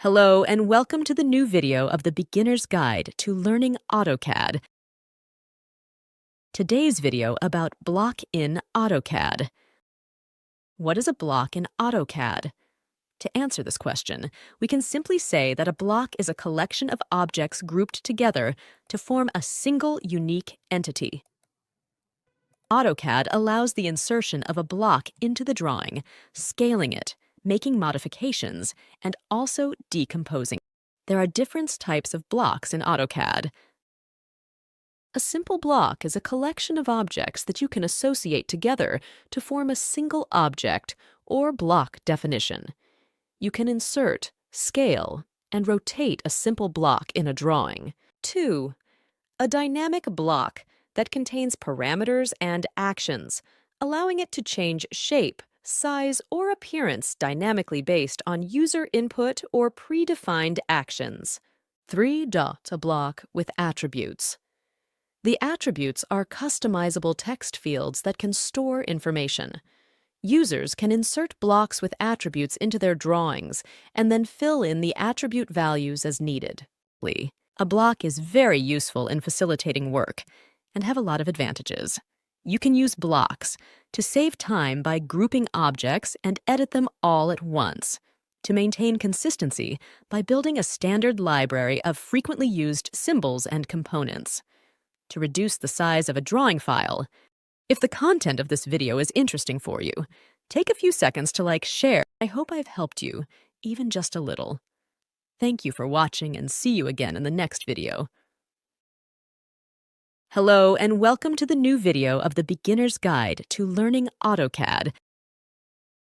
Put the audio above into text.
Hello and welcome to the new video of the Beginner's Guide to Learning AutoCAD. Today's video about block in AutoCAD. What is a block in AutoCAD? To answer this question, we can simply say that a block is a collection of objects grouped together to form a single unique entity. AutoCAD allows the insertion of a block into the drawing, scaling it, making modifications, and also decomposing. There are different types of blocks in AutoCAD. A simple block is a collection of objects that you can associate together to form a single object or block definition. You can insert, scale, and rotate a simple block in a drawing. 2. A dynamic block that contains parameters and actions, allowing it to change shape, size, or appearance dynamically based on user input or predefined actions. 3. A block with attributes. The attributes are customizable text fields that can store information. Users can insert blocks with attributes into their drawings and then fill in the attribute values as needed. A block is very useful in facilitating work and have a lot of advantages. You can use blocks to save time by grouping objects and edit them all at once, to maintain consistency by building a standard library of frequently used symbols and components, to reduce the size of a drawing file. If the content of this video is interesting for you, take a few seconds to share. I hope I've helped you, even just a little. Thank you for watching and see you again in the next video. Hello and welcome to the new video of the Beginner's Guide to Learning AutoCAD.